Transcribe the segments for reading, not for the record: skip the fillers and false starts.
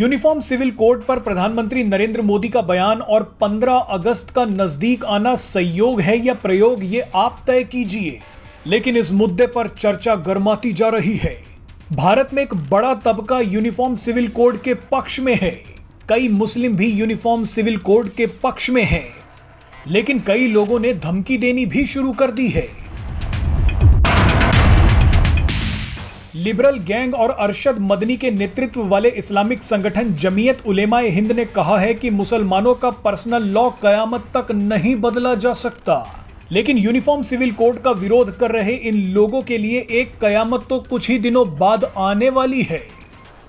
Uniform civil code पर प्रधानमंत्री नरेंद्र मोदी का बयान और 15 अगस्त का नजदीक आना संयोग है या प्रयोग, ये आप तय कीजिए। लेकिन इस मुद्दे पर चर्चा गर्माती जा रही है। भारत में एक बड़ा तबका यूनिफॉर्म सिविल कोड के पक्ष में है। कई मुस्लिम भी यूनिफॉर्म सिविल कोड के पक्ष में हैं। लेकिन कई लोगों ने धमकी देनी भी शुरू कर दी है। लिबरल गैंग और अरशद मदनी के नेतृत्व वाले इस्लामिक संगठन जमीयत उलेमाए हिंद ने कहा है कि मुसलमानों का पर्सनल लॉ कयामत तक नहीं बदला जा सकता। लेकिन यूनिफॉर्म सिविल कोड का विरोध कर रहे इन लोगों के लिए एक कयामत तो कुछ ही दिनों बाद आने वाली है।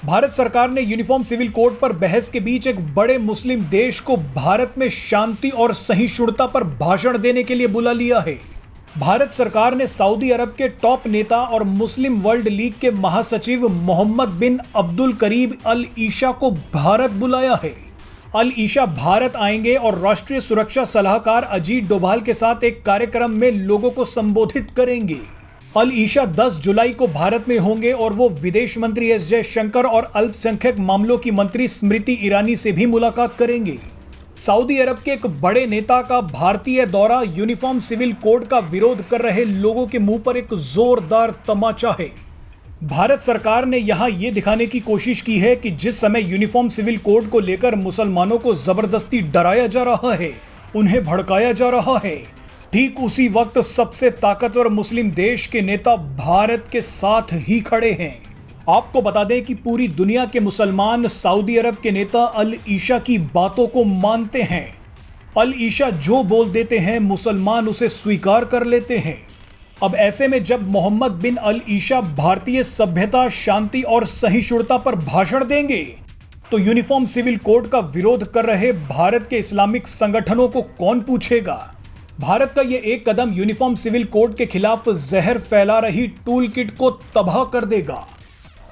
भारत सरकार ने यूनिफॉर्म सिविल कोड पर बहस के बीच एक बड़े मुस्लिम देश को भारत में शांति और सहिष्णुता पर भाषण देने के लिए बुला लिया है। भारत सरकार ने सऊदी अरब के टॉप नेता और मुस्लिम वर्ल्ड लीग के महासचिव मोहम्मद बिन अब्दुल करीम अल ईशा को भारत बुलाया है। अल ईशा भारत आएंगे और राष्ट्रीय सुरक्षा सलाहकार अजीत डोभाल के साथ एक कार्यक्रम में लोगों को संबोधित करेंगे। अल ईशा 10 जुलाई को भारत में होंगे और वो विदेश मंत्री एस जयशंकर और अल्पसंख्यक मामलों की मंत्री स्मृति ईरानी से भी मुलाकात करेंगे। सऊदी अरब के एक बड़े नेता का भारतीय दौरा यूनिफॉर्म सिविल कोड का विरोध कर रहे लोगों के मुंह पर एक जोरदार तमाचा है। भारत सरकार ने यहां ये दिखाने की कोशिश की है कि जिस समय यूनिफॉर्म सिविल कोड को लेकर मुसलमानों को जबरदस्ती डराया जा रहा है, उन्हें भड़काया जा रहा है, ठीक उसी वक्त सबसे ताकतवर मुस्लिम देश के नेता भारत के साथ ही खड़े हैं। आपको बता दें कि पूरी दुनिया के मुसलमान सऊदी अरब के नेता अल ईशा की बातों को मानते हैं। अल ईशा जो बोल देते हैं मुसलमान उसे स्वीकार कर लेते हैं। अब ऐसे में जब मोहम्मद बिन अल ईशा भारतीय सभ्यता, शांति और सहिष्णुता पर भाषण देंगे तो यूनिफॉर्म सिविल कोड का विरोध कर रहे भारत के इस्लामिक संगठनों को कौन पूछेगा। भारत का यह एक कदम यूनिफॉर्म सिविल कोड के खिलाफ जहर फैला रही टूल किट को तबाह कर देगा।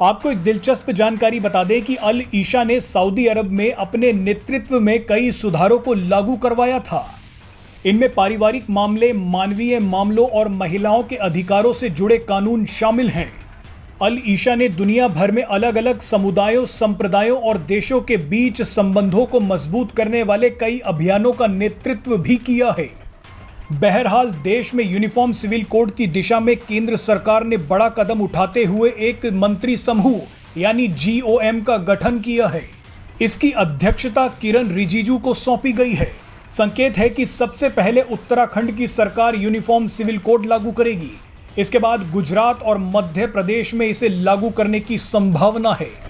आपको एक दिलचस्प जानकारी बता दें कि अल ईशा ने सऊदी अरब में अपने नेतृत्व में कई सुधारों को लागू करवाया था। इनमें पारिवारिक मामले, मानवीय मामलों और महिलाओं के अधिकारों से जुड़े कानून शामिल हैं। अल ईशा ने दुनिया भर में अलग अलग समुदायों, संप्रदायों और देशों के बीच संबंधों को मजबूत करने वाले कई अभियानों का नेतृत्व भी किया है। बहरहाल देश में यूनिफॉर्म सिविल कोड की दिशा में केंद्र सरकार ने बड़ा कदम उठाते हुए एक मंत्री समूह यानी GOM का गठन किया है। इसकी अध्यक्षता किरण रिजिजू को सौंपी गई है। संकेत है कि सबसे पहले उत्तराखंड की सरकार यूनिफॉर्म सिविल कोड लागू करेगी। इसके बाद गुजरात और मध्य प्रदेश में इसे लागू करने की संभावना है।